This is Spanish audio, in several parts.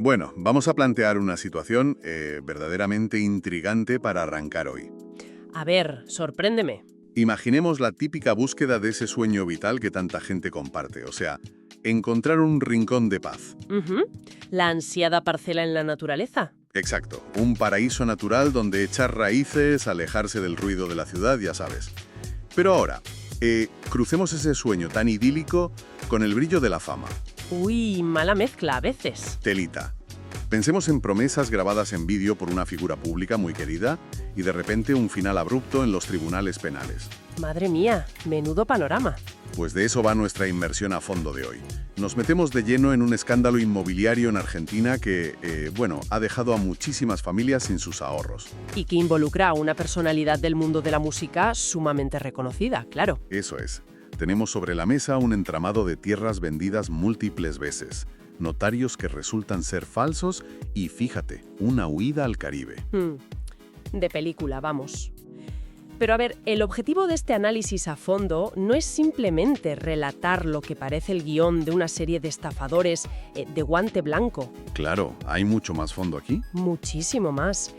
Bueno, vamos a plantear una situación verdaderamente intrigante para arrancar hoy. A ver, sorpréndeme. Imaginemos la típica búsqueda de ese sueño vital que tanta gente comparte, o sea, encontrar un rincón de paz. Ujú. La ansiada parcela en la naturaleza. Exacto, un paraíso natural donde echar raíces, alejarse del ruido de la ciudad, ya sabes. Pero ahora, crucemos ese sueño tan idílico con el brillo de la fama. Uy, mala mezcla a veces. Telita. Pensemos en promesas grabadas en vídeo por una figura pública muy querida y de repente un final abrupto en los tribunales penales. Madre mía, menudo panorama. Pues de eso va nuestra inmersión a fondo de hoy. Nos metemos de lleno en un escándalo inmobiliario en Argentina que, ha dejado a muchísimas familias sin sus ahorros. Y que involucra a una personalidad del mundo de la música sumamente reconocida, claro. Eso es. Tenemos sobre la mesa un entramado de tierras vendidas múltiples veces, notarios que resultan ser falsos y, fíjate, una huida al Caribe. De película, vamos. Pero a ver, el objetivo de este análisis a fondo no es simplemente relatar lo que parece el guión de una serie de estafadores de guante blanco. Claro, ¿hay mucho más fondo aquí? Muchísimo más.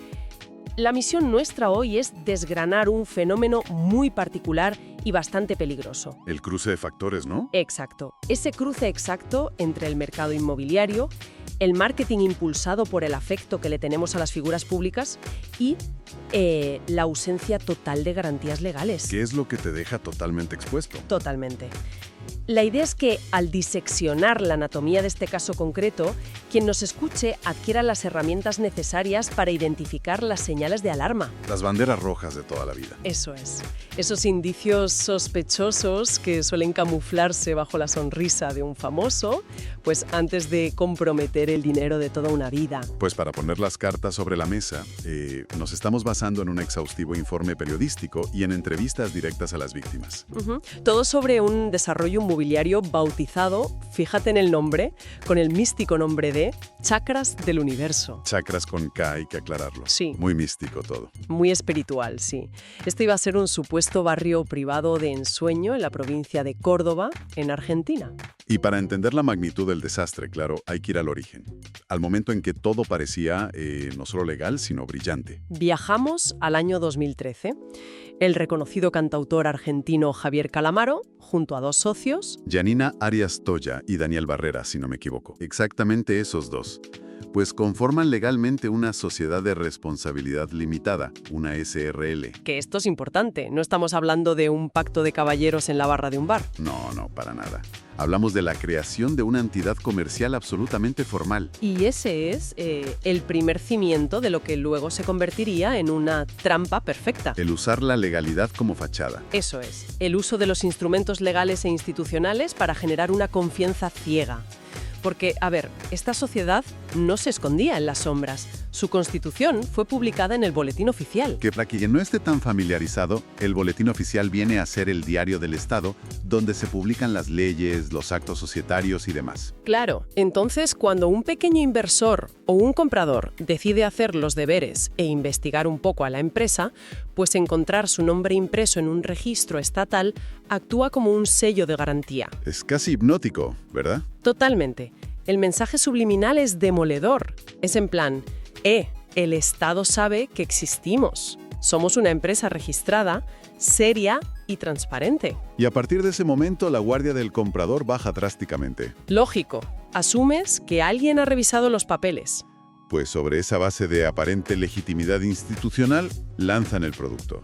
La misión nuestra hoy es desgranar un fenómeno muy particular y bastante peligroso. El cruce de factores, ¿no? Exacto. Ese cruce exacto entre el mercado inmobiliario, el marketing impulsado por el afecto que le tenemos a las figuras públicas y la ausencia total de garantías legales. ¿Qué es lo que te deja totalmente expuesto? Totalmente. La idea es que, al diseccionar la anatomía de este caso concreto, quien nos escuche adquiera las herramientas necesarias para identificar las señales de alarma. Las banderas rojas de toda la vida. Eso es. Esos indicios sospechosos que suelen camuflarse bajo la sonrisa de un famoso, pues antes de comprometer el dinero de toda una vida. Pues para poner las cartas sobre la mesa, nos estamos basando en un exhaustivo informe periodístico y en entrevistas directas a las víctimas. Todo sobre un desarrollo inmobiliario bautizado, fíjate en el nombre, con el místico nombre de Chakras del Universo. Chakras con K, hay que aclararlo. Sí. Muy místico todo. Muy espiritual, sí. Este iba a ser un supuesto barrio privado de ensueño en la provincia de Córdoba, en Argentina. Y para entender la magnitud del desastre, claro, hay que ir al origen. Al momento en que todo parecía no solo legal, sino brillante. Viajamos al año 2013. El reconocido cantautor argentino Javier Calamaro, junto a dos socios, Janina Arias Toya y Daniel Barrera, si no me equivoco. Exactamente esos dos. Pues conforman legalmente una sociedad de responsabilidad limitada, una SRL. Que esto es importante, no estamos hablando de un pacto de caballeros en la barra de un bar. No, para nada. Hablamos de la creación de una entidad comercial absolutamente formal. Y ese es el primer cimiento de lo que luego se convertiría en una trampa perfecta. El usar la legalidad como fachada. Eso es, el uso de los instrumentos legales e institucionales para generar una confianza ciega. Porque, a ver, esta sociedad no se escondía en las sombras. Su constitución fue publicada en el Boletín Oficial. Que para quien no esté tan familiarizado, el Boletín Oficial viene a ser el diario del Estado, donde se publican las leyes, los actos societarios y demás. Claro, entonces cuando un pequeño inversor o un comprador decide hacer los deberes e investigar un poco a la empresa, pues encontrar su nombre impreso en un registro estatal actúa como un sello de garantía. Es casi hipnótico, ¿verdad? Totalmente. El mensaje subliminal es demoledor. Es en plan, el Estado sabe que existimos. Somos una empresa registrada, seria y transparente. Y a partir de ese momento, la guardia del comprador baja drásticamente. Lógico. Asumes que alguien ha revisado los papeles. Pues sobre esa base de aparente legitimidad institucional, lanzan el producto.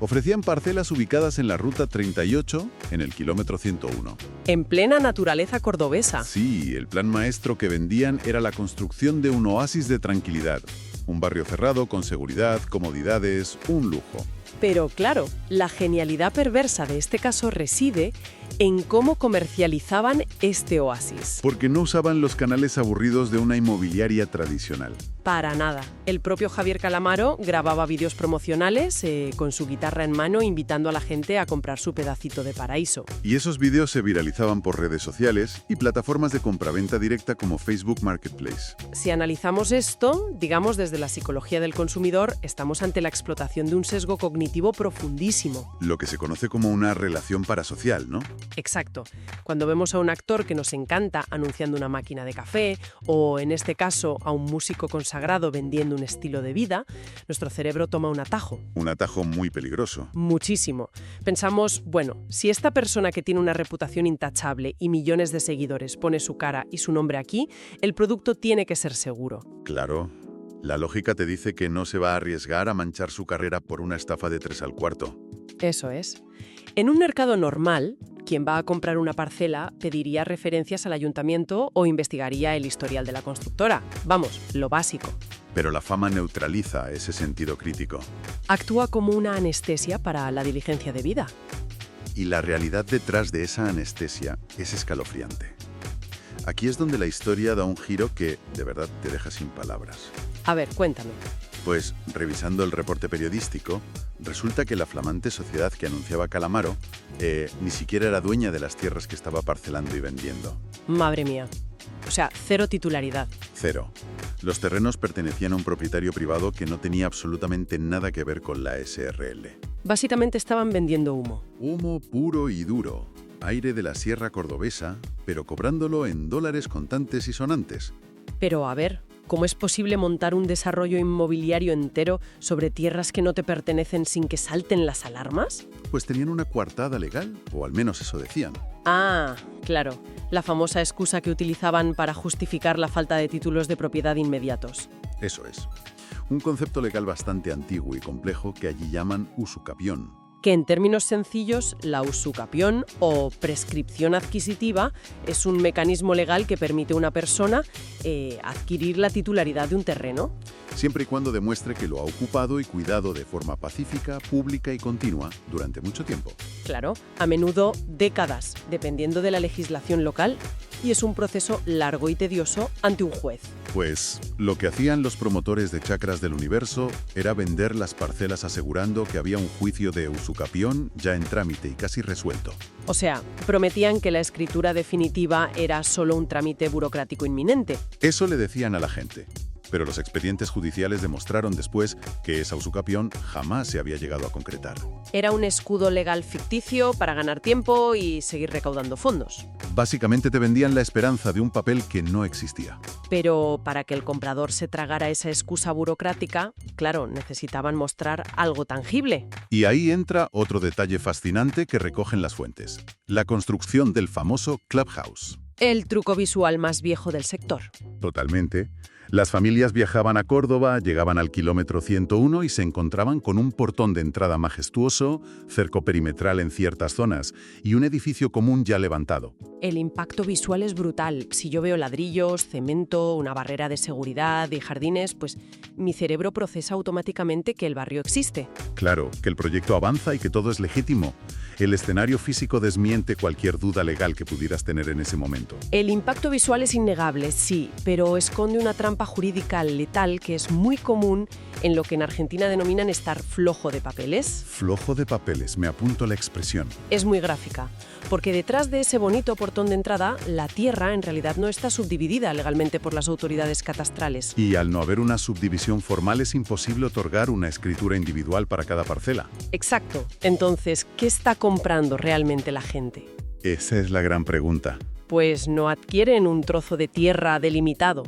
Ofrecían parcelas ubicadas en la Ruta 38, en el kilómetro 101. En plena naturaleza cordobesa. Sí, el plan maestro que vendían era la construcción de un oasis de tranquilidad. Un barrio cerrado con seguridad, comodidades, un lujo. Pero claro, la genialidad perversa de este caso reside en cómo comercializaban este oasis. Porque no usaban los canales aburridos de una inmobiliaria tradicional. Para nada. El propio Javier Calamaro grababa vídeos promocionales con su guitarra en mano invitando a la gente a comprar su pedacito de paraíso. Y esos vídeos se viralizaban por redes sociales y plataformas de compraventa directa como Facebook Marketplace. Si analizamos esto, digamos desde la psicología del consumidor, estamos ante la explotación de un sesgo cognitivo cognitivo profundísimo. Lo que se conoce como una relación parasocial, ¿no? Exacto. Cuando vemos a un actor que nos encanta anunciando una máquina de café o, en este caso, a un músico consagrado vendiendo un estilo de vida, nuestro cerebro toma un atajo. Un atajo muy peligroso. Muchísimo. Pensamos, bueno, si esta persona que tiene una reputación intachable y millones de seguidores pone su cara y su nombre aquí, el producto tiene que ser seguro. Claro. La lógica te dice que no se va a arriesgar a manchar su carrera por una estafa de 3 al cuarto. Eso es. En un mercado normal, quien va a comprar una parcela pediría referencias al ayuntamiento o investigaría el historial de la constructora. Vamos, lo básico. Pero la fama neutraliza ese sentido crítico. Actúa como una anestesia para la diligencia debida. Y la realidad detrás de esa anestesia es escalofriante. Aquí es donde la historia da un giro que, de verdad, te deja sin palabras. A ver, cuéntame. Pues, revisando el reporte periodístico, resulta que la flamante sociedad que anunciaba Calamaro ni siquiera era dueña de las tierras que estaba parcelando y vendiendo. Madre mía. O sea, cero titularidad. Cero. Los terrenos pertenecían a un propietario privado que no tenía absolutamente nada que ver con la SRL. Básicamente estaban vendiendo humo. Humo puro y duro. Aire de la sierra cordobesa, pero cobrándolo en dólares contantes y sonantes. Pero a ver, ¿cómo es posible montar un desarrollo inmobiliario entero sobre tierras que no te pertenecen sin que salten las alarmas? Pues tenían una coartada legal, o al menos eso decían. Ah, claro, la famosa excusa que utilizaban para justificar la falta de títulos de propiedad inmediatos. Eso es. Un concepto legal bastante antiguo y complejo que allí llaman usucapión. Que en términos sencillos, la usucapión o prescripción adquisitiva es un mecanismo legal que permite a una persona adquirir la titularidad de un terreno. Siempre y cuando demuestre que lo ha ocupado y cuidado de forma pacífica, pública y continua durante mucho tiempo. Claro, a menudo décadas, dependiendo de la legislación local, y es un proceso largo y tedioso ante un juez. Pues lo que hacían los promotores de chacras del universo era vender las parcelas asegurando que había un juicio de usucapión ya en trámite y casi resuelto. O sea, prometían que la escritura definitiva era solo un trámite burocrático inminente. Eso le decían a la gente. Pero los expedientes judiciales demostraron después que esa usucapión jamás se había llegado a concretar. Era un escudo legal ficticio para ganar tiempo y seguir recaudando fondos. Básicamente te vendían la esperanza de un papel que no existía. Pero para que el comprador se tragara esa excusa burocrática, claro, necesitaban mostrar algo tangible. Y ahí entra otro detalle fascinante que recogen las fuentes: la construcción del famoso Clubhouse. El truco visual más viejo del sector. Totalmente. Las familias viajaban a Córdoba, llegaban al kilómetro 101 y se encontraban con un portón de entrada majestuoso, cerco perimetral en ciertas zonas y un edificio común ya levantado. El impacto visual es brutal. Si yo veo ladrillos, cemento, una barrera de seguridad y jardines, pues mi cerebro procesa automáticamente que el barrio existe. Claro, que el proyecto avanza y que todo es legítimo. El escenario físico desmiente cualquier duda legal que pudieras tener en ese momento. El impacto visual es innegable, sí, pero esconde una trampa jurídica letal que es muy común en lo que en Argentina denominan estar flojo de papeles. Flojo de papeles, me apunto la expresión. Es muy gráfica, porque detrás de ese bonito portón de entrada, la tierra en realidad no está subdividida legalmente por las autoridades catastrales. Y al no haber una subdivisión formal es imposible otorgar una escritura individual para cada parcela. Exacto. Entonces, ¿qué está comprando realmente la gente? Esa es la gran pregunta. Pues no adquieren un trozo de tierra delimitado.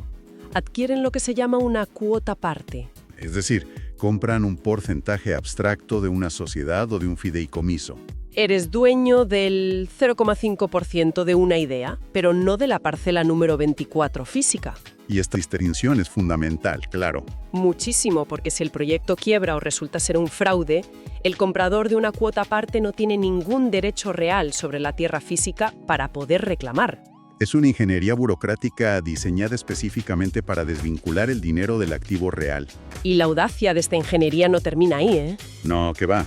Adquieren lo que se llama una cuota parte. Es decir, compran un porcentaje abstracto de una sociedad o de un fideicomiso. Eres dueño del 0,5% de una idea, pero no de la parcela número 24 física. Y esta distinción es fundamental, claro. Muchísimo, porque si el proyecto quiebra o resulta ser un fraude, el comprador de una cuota parte no tiene ningún derecho real sobre la tierra física para poder reclamar. Es una ingeniería burocrática diseñada específicamente para desvincular el dinero del activo real. Y la audacia de esta ingeniería no termina ahí, ¿eh? No, que va.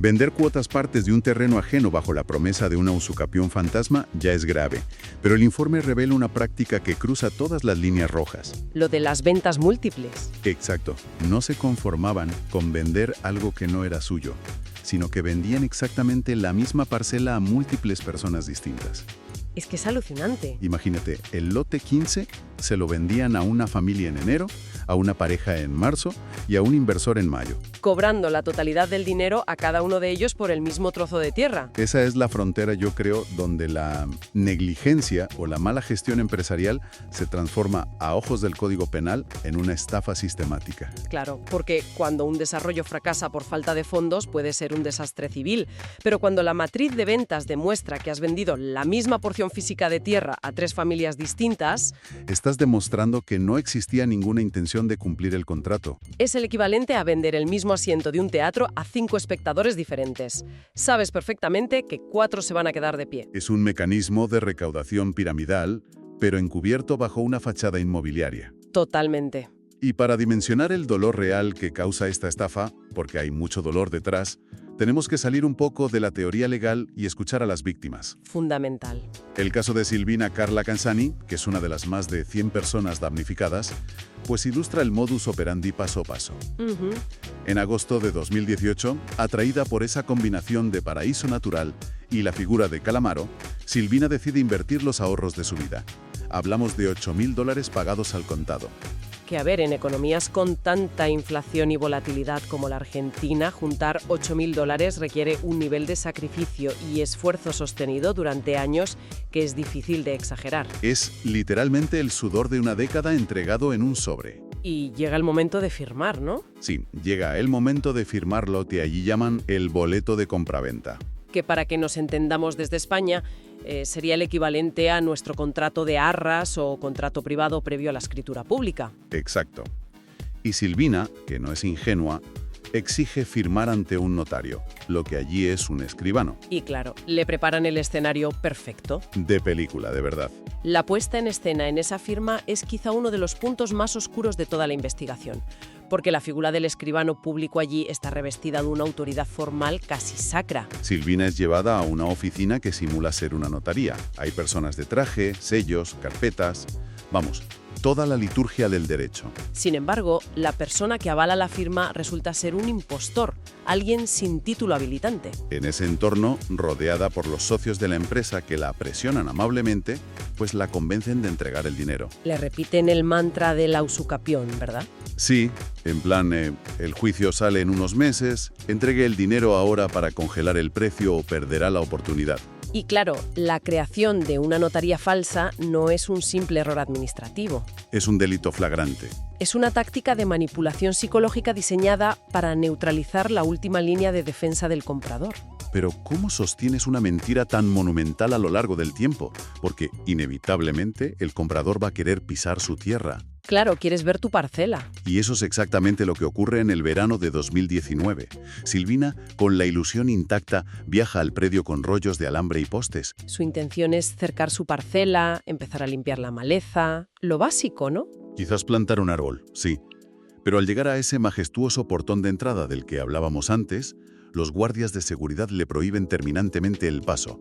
Vender cuotas partes de un terreno ajeno bajo la promesa de una usucapión fantasma ya es grave, pero el informe revela una práctica que cruza todas las líneas rojas. Lo de las ventas múltiples. Exacto. No se conformaban con vender algo que no era suyo, sino que vendían exactamente la misma parcela a múltiples personas distintas. Es que es alucinante. Imagínate, el lote 15 se lo vendían a una familia en enero, a una pareja en marzo y a un inversor en mayo. Cobrando la totalidad del dinero a cada uno de ellos por el mismo trozo de tierra. Esa es la frontera, yo creo, donde la negligencia o la mala gestión empresarial se transforma a ojos del Código Penal en una estafa sistemática. Claro, porque cuando un desarrollo fracasa por falta de fondos puede ser un desastre civil, pero cuando la matriz de ventas demuestra que has vendido la misma porción física de tierra a 3 familias distintas, Estás demostrando que no existía ninguna intención de cumplir el contrato. es el equivalente a vender el mismo asiento de un teatro a 5 espectadores diferentes. Sabes perfectamente que 4 se van a quedar de pie. Es un mecanismo de recaudación piramidal, pero encubierto bajo una fachada inmobiliaria. Totalmente. Y para dimensionar el dolor real que causa esta estafa, porque hay mucho dolor detrás, tenemos que salir un poco de la teoría legal y escuchar a las víctimas. Fundamental. El caso de Silvina Carla Canzani, que es una de las más de 100 personas damnificadas, pues ilustra el modus operandi paso a paso. Ujú. En agosto de 2018, atraída por esa combinación de paraíso natural y la figura de Calamaro, Silvina decide invertir los ahorros de su vida. Hablamos de $8.000 pagados al contado. Que a ver, en economías con tanta inflación y volatilidad como la Argentina, juntar $8.000 requiere un nivel de sacrificio y esfuerzo sostenido durante años que es difícil de exagerar. Es literalmente el sudor de una década entregado en un sobre. Y llega el momento de firmar, ¿no? Sí, llega el momento de firmar lo que allí llaman el boleto de compraventa. Que para que nos entendamos desde España, sería el equivalente a nuestro contrato de arras o contrato privado previo a la escritura pública. Exacto. Y Silvina, que no es ingenua, exige firmar ante un notario, lo que allí es un escribano. Y claro, le preparan el escenario perfecto. De película, de verdad. La puesta en escena en esa firma es quizá uno de los puntos más oscuros de toda la investigación, porque la figura del escribano público allí está revestida de una autoridad formal casi sacra. Silvina es llevada a una oficina que simula ser una notaría. Hay personas de traje, sellos, carpetas... Vamos, toda la liturgia del derecho. Sin embargo, la persona que avala la firma resulta ser un impostor, alguien sin título habilitante. En ese entorno, rodeada por los socios de la empresa que la presionan amablemente, pues la convencen de entregar el dinero. Le repiten el mantra del ausucapión, ¿verdad? Sí, en plan, el juicio sale en unos meses, entregue el dinero ahora para congelar el precio o perderá la oportunidad. Y claro, la creación de una notaría falsa no es un simple error administrativo. Es un delito flagrante. Es una táctica de manipulación psicológica diseñada para neutralizar la última línea de defensa del comprador. Pero ¿cómo sostienes una mentira tan monumental a lo largo del tiempo? Porque, inevitablemente, el comprador va a querer pisar su tierra. Claro, quieres ver tu parcela. Y eso es exactamente lo que ocurre en el verano de 2019. Silvina, con la ilusión intacta, viaja al predio con rollos de alambre y postes. Su intención es cercar su parcela, empezar a limpiar la maleza, lo básico, ¿no? Quizás plantar un árbol, sí. Pero al llegar a ese majestuoso portón de entrada del que hablábamos antes, los guardias de seguridad le prohíben terminantemente el paso.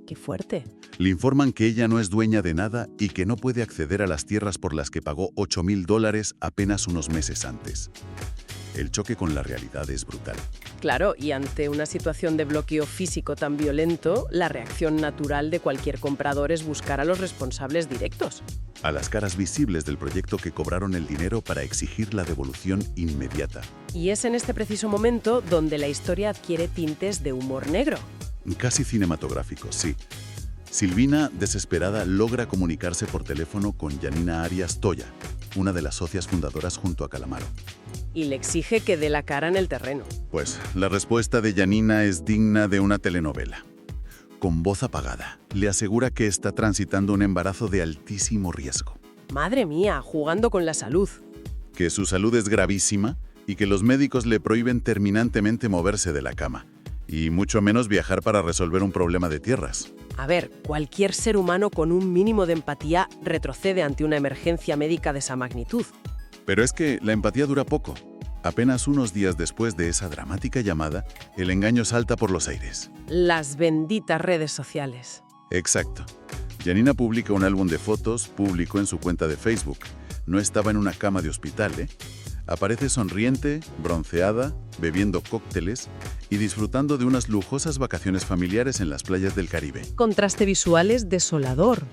¡Qué fuerte! Le informan que ella no es dueña de nada y que no puede acceder a las tierras por las que pagó $8.000 apenas unos meses antes. El choque con la realidad es brutal. Claro, y ante una situación de bloqueo físico tan violento, la reacción natural de cualquier comprador es buscar a los responsables directos. A las caras visibles del proyecto que cobraron el dinero para exigir la devolución inmediata. Y es en este preciso momento donde la historia adquiere tintes de humor negro. Casi cinematográfico, sí. Silvina, desesperada, logra comunicarse por teléfono con Janina Arias Toya, una de las socias fundadoras junto a Calamaro. Y le exige que dé la cara en el terreno. Pues la respuesta de Janina es digna de una telenovela. Con voz apagada, le asegura que está transitando un embarazo de altísimo riesgo, Madre mía, jugando con la salud. que su salud es gravísima y que los médicos le prohíben terminantemente moverse de la cama, y mucho menos viajar para resolver un problema de tierras. A ver, cualquier ser humano con un mínimo de empatía retrocede ante una emergencia médica de esa magnitud. Pero es que la empatía dura poco. Apenas unos días después de esa dramática llamada, el engaño salta por los aires. Las benditas redes sociales. Exacto. Janina publica un álbum de fotos público en su cuenta de Facebook. No estaba en una cama de hospital, ¿eh? Aparece sonriente, bronceada, bebiendo cócteles y disfrutando de unas lujosas vacaciones familiares en las playas del Caribe. Contraste visual es desolador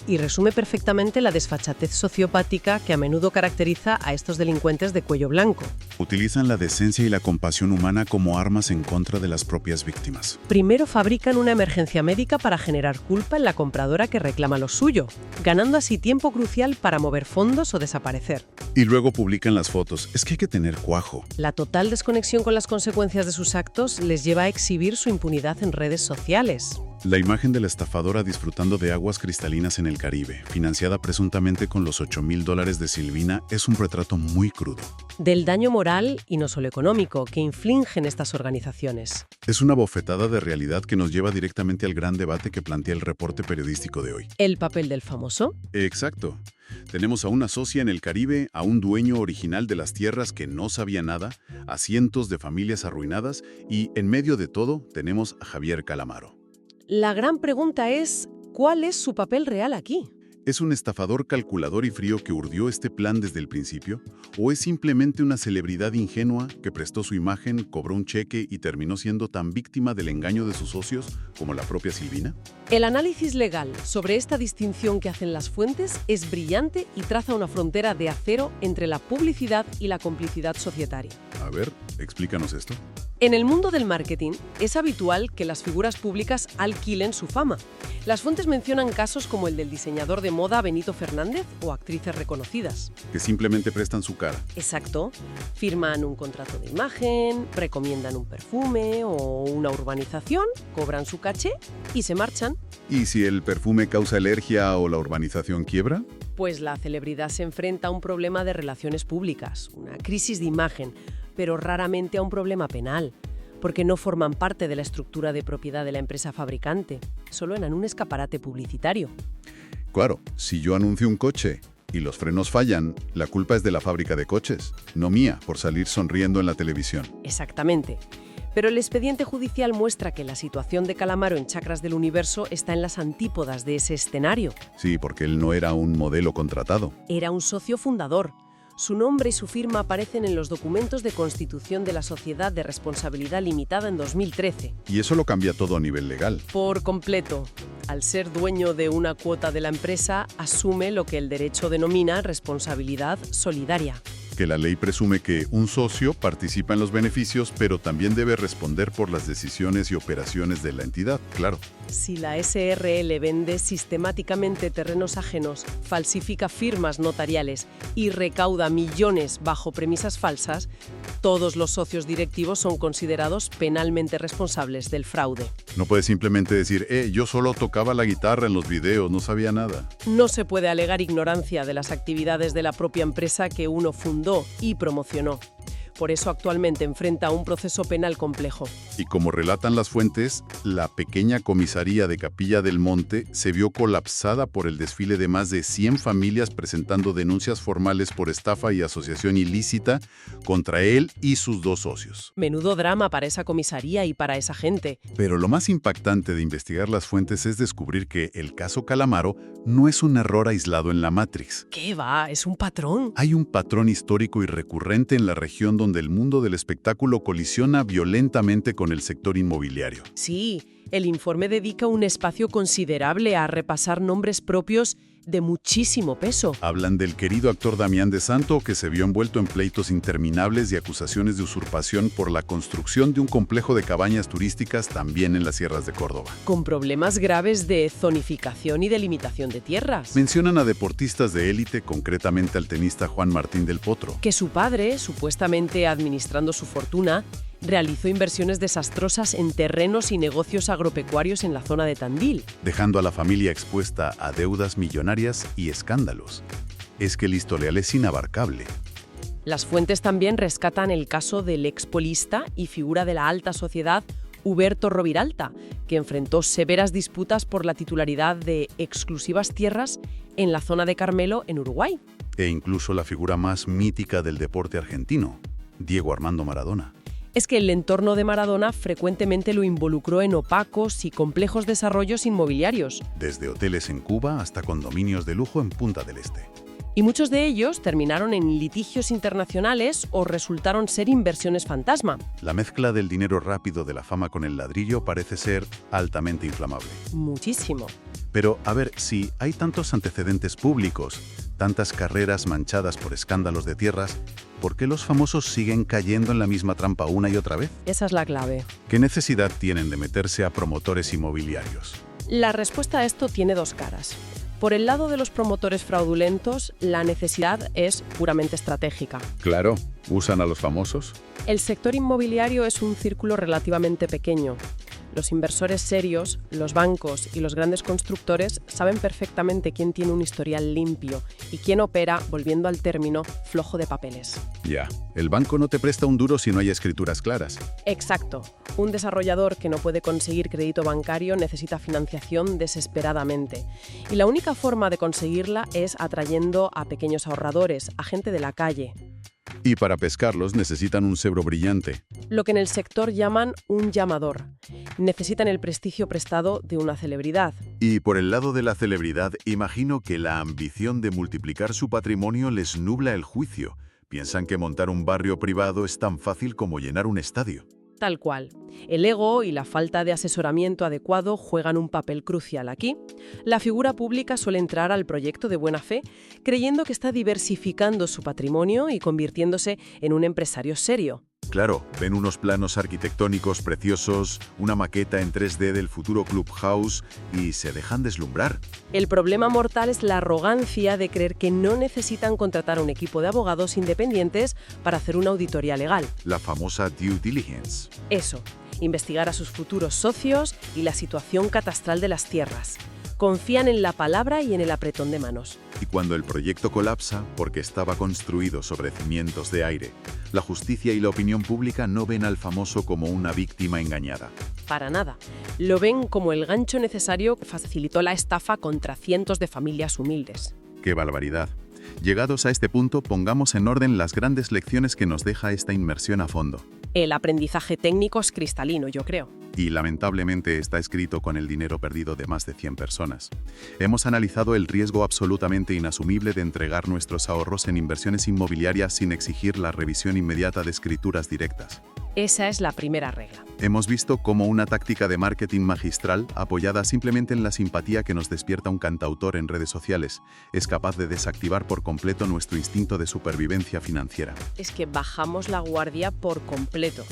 y resume perfectamente la desfachatez sociopática que a menudo caracteriza a estos delincuentes de cuello blanco. Utilizan la decencia y la compasión humana como armas en contra de las propias víctimas. Primero fabrican una emergencia médica para generar culpa en la compradora que reclama lo suyo, ganando así tiempo crucial para mover fondos o desaparecer. Y luego publican las fotos. Es que hay que tener cuajo. La total desconexión con las consecuencias de sus actos les lleva a exhibir su impunidad en redes sociales. La imagen de la estafadora disfrutando de aguas cristalinas en el Caribe, financiada presuntamente con los $8,000 de Silvina, es un retrato muy crudo. Del daño moral, y no solo económico, que infligen estas organizaciones. Es una bofetada de realidad que nos lleva directamente al gran debate que plantea el reporte periodístico de hoy. ¿El papel del famoso? Exacto. Tenemos a una socia en el Caribe, a un dueño original de las tierras que no sabía nada, a cientos de familias arruinadas y, en medio de todo, tenemos a Javier Calamaro. La gran pregunta es, ¿cuál es su papel real aquí? ¿Es un estafador calculador y frío que urdió este plan desde el principio? ¿O es simplemente una celebridad ingenua que prestó su imagen, cobró un cheque y terminó siendo tan víctima del engaño de sus socios como la propia Silvina? El análisis legal sobre esta distinción que hacen las fuentes es brillante y traza una frontera de acero entre la publicidad y la complicidad societaria. A ver, explícanos esto. En el mundo del marketing, es habitual que las figuras públicas alquilen su fama. Las fuentes mencionan casos como el del diseñador de moda Benito Fernández o actrices reconocidas. Que simplemente prestan su cara. Exacto. Firman un contrato de imagen, recomiendan un perfume o una urbanización, cobran su caché y se marchan. ¿Y si el perfume causa alergia o la urbanización quiebra? Pues la celebridad se enfrenta a un problema de relaciones públicas, una crisis de imagen, pero raramente a un problema penal, porque no forman parte de la estructura de propiedad de la empresa fabricante, solo eran un escaparate publicitario. Claro, si yo anuncio un coche y los frenos fallan, la culpa es de la fábrica de coches, no mía, por salir sonriendo en la televisión. Exactamente. Pero el expediente judicial muestra que la situación de Calamaro en Chakras del Universo está en las antípodas de ese escenario. Sí, porque él no era un modelo contratado. Era un socio fundador. Su nombre y su firma aparecen en los documentos de constitución de la Sociedad de Responsabilidad Limitada en 2013. Y eso lo cambia todo a nivel legal. Por completo. Al ser dueño de una cuota de la empresa, asume lo que el derecho denomina responsabilidad solidaria. Que la ley presume que un socio participa en los beneficios, pero también debe responder por las decisiones y operaciones de la entidad, claro. Si la SRL vende sistemáticamente terrenos ajenos, falsifica firmas notariales y recauda millones bajo premisas falsas, todos los socios directivos son considerados penalmente responsables del fraude. No puede simplemente decir, yo solo tocaba la guitarra en los videos, no sabía nada. No se puede alegar ignorancia de las actividades de la propia empresa que uno fundó y promocionó. Por eso actualmente enfrenta un proceso penal complejo. Y como relatan las fuentes, la pequeña comisaría de Capilla del Monte se vio colapsada por el desfile de más de 100 familias presentando denuncias formales por estafa y asociación ilícita contra él y sus dos socios. Menudo drama para esa comisaría y para esa gente. Pero lo más impactante de investigar las fuentes es descubrir que el caso Calamaro no es un error aislado en la Matrix. ¿Qué va? ¿Es un patrón? Hay un patrón histórico y recurrente en la región donde el mundo del espectáculo colisiona violentamente con el sector inmobiliario. Sí, el informe dedica un espacio considerable a repasar nombres propios de muchísimo peso. Hablan del querido actor Damián de Santo, que se vio envuelto en pleitos interminables y acusaciones de usurpación por la construcción de un complejo de cabañas turísticas también en las sierras de Córdoba. Con problemas graves de zonificación y delimitación de tierras. Mencionan a deportistas de élite, concretamente al tenista Juan Martín del Potro. Que su padre, supuestamente administrando su fortuna, realizó inversiones desastrosas en terrenos y negocios agropecuarios en la zona de Tandil, dejando a la familia expuesta a deudas millonarias y escándalos. Es que el historial es inabarcable. Las fuentes también rescatan el caso del expolista y figura de la alta sociedad Huberto Roviralta, que enfrentó severas disputas por la titularidad de exclusivas tierras en la zona de Carmelo, en Uruguay. E incluso la figura más mítica del deporte argentino, Diego Armando Maradona. Es que el entorno de Maradona frecuentemente lo involucró en opacos y complejos desarrollos inmobiliarios. Desde hoteles en Cuba hasta condominios de lujo en Punta del Este. Y muchos de ellos terminaron en litigios internacionales o resultaron ser inversiones fantasma. La mezcla del dinero rápido de la fama con el ladrillo parece ser altamente inflamable. Muchísimo. Pero, a ver, si hay tantos antecedentes públicos, tantas carreras manchadas por escándalos de tierras, ¿por qué los famosos siguen cayendo en la misma trampa una y otra vez? Esa es la clave. ¿Qué necesidad tienen de meterse a promotores inmobiliarios? La respuesta a esto tiene dos caras. Por el lado de los promotores fraudulentos, la necesidad es puramente estratégica. Claro, ¿usan a los famosos? El sector inmobiliario es un círculo relativamente pequeño. Los inversores serios, los bancos y los grandes constructores saben perfectamente quién tiene un historial limpio y quién opera, volviendo al término, flojo de papeles. Ya, el banco no te presta un duro si no hay escrituras claras. Exacto. Un desarrollador que no puede conseguir crédito bancario necesita financiación desesperadamente. Y la única forma de conseguirla es atrayendo a pequeños ahorradores, a gente de la calle. Y para pescarlos necesitan un cebro brillante. Lo que en el sector llaman un llamador. Necesitan el prestigio prestado de una celebridad. Y por el lado de la celebridad, imagino que la ambición de multiplicar su patrimonio les nubla el juicio. Piensan que montar un barrio privado es tan fácil como llenar un estadio. Tal cual. El ego y la falta de asesoramiento adecuado juegan un papel crucial aquí. La figura pública suele entrar al proyecto de buena fe, creyendo que está diversificando su patrimonio y convirtiéndose en un empresario serio. Claro, ven unos planos arquitectónicos preciosos, una maqueta en 3D del futuro Clubhouse y se dejan deslumbrar. El problema mortal es la arrogancia de creer que no necesitan contratar a un equipo de abogados independientes para hacer una auditoría legal. La famosa due diligence. Eso, investigar a sus futuros socios y la situación catastral de las tierras. Confían en la palabra y en el apretón de manos. Y cuando el proyecto colapsa, porque estaba construido sobre cimientos de aire, la justicia y la opinión pública no ven al famoso como una víctima engañada. Para nada. Lo ven como el gancho necesario que facilitó la estafa contra cientos de familias humildes. ¡Qué barbaridad! Llegados a este punto, pongamos en orden las grandes lecciones que nos deja esta inmersión a fondo. El aprendizaje técnico es cristalino, yo creo. Y lamentablemente está escrito con el dinero perdido de más de 100 personas. Hemos analizado el riesgo absolutamente inasumible de entregar nuestros ahorros en inversiones inmobiliarias sin exigir la revisión inmediata de escrituras directas. Esa es la primera regla. Hemos visto cómo una táctica de marketing magistral, apoyada simplemente en la simpatía que nos despierta un cantautor en redes sociales, es capaz de desactivar por completo nuestro instinto de supervivencia financiera. Es que bajamos la guardia por completo.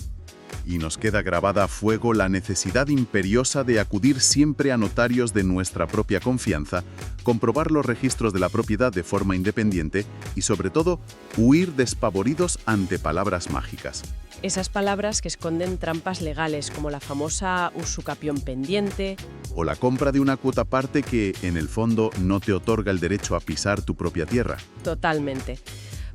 Y nos queda grabada a fuego la necesidad imperiosa de acudir siempre a notarios de nuestra propia confianza, comprobar los registros de la propiedad de forma independiente y, sobre todo, huir despavoridos ante palabras mágicas. Esas palabras que esconden trampas legales, como la famosa usucapión pendiente. O la compra de una cuota parte que, en el fondo, no te otorga el derecho a pisar tu propia tierra. Totalmente.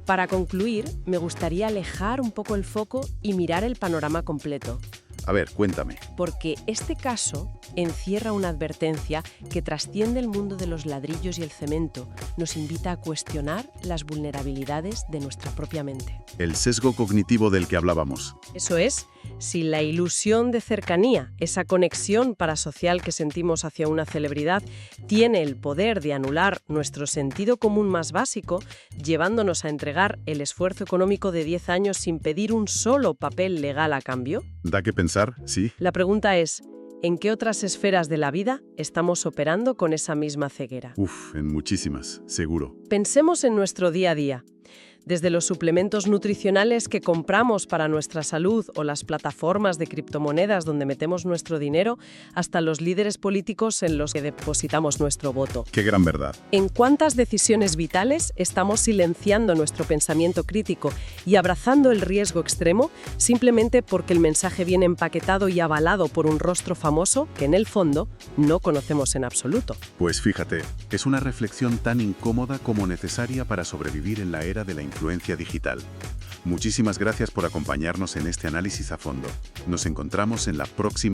Para concluir, me gustaría alejar un poco el foco y mirar el panorama completo. A ver, cuéntame. Porque este caso encierra una advertencia que trasciende el mundo de los ladrillos y el cemento. Nos invita a cuestionar las vulnerabilidades de nuestra propia mente. El sesgo cognitivo del que hablábamos. Eso es, si la ilusión de cercanía, esa conexión parasocial que sentimos hacia una celebridad, tiene el poder de anular nuestro sentido común más básico, llevándonos a entregar el esfuerzo económico de 10 años sin pedir un solo papel legal a cambio. Da que pensar, sí. La pregunta es, ¿en qué otras esferas de la vida estamos operando con esa misma ceguera? En muchísimas, seguro. Pensemos en nuestro día a día. Desde los suplementos nutricionales que compramos para nuestra salud o las plataformas de criptomonedas donde metemos nuestro dinero, hasta los líderes políticos en los que depositamos nuestro voto. ¡Qué gran verdad! ¿En cuántas decisiones vitales estamos silenciando nuestro pensamiento crítico y abrazando el riesgo extremo simplemente porque el mensaje viene empaquetado y avalado por un rostro famoso que en el fondo no conocemos en absoluto? Pues fíjate, es una reflexión tan incómoda como necesaria para sobrevivir en la era de la influencia digital. Muchísimas gracias por acompañarnos en este análisis a fondo. Nos encontramos en la próxima.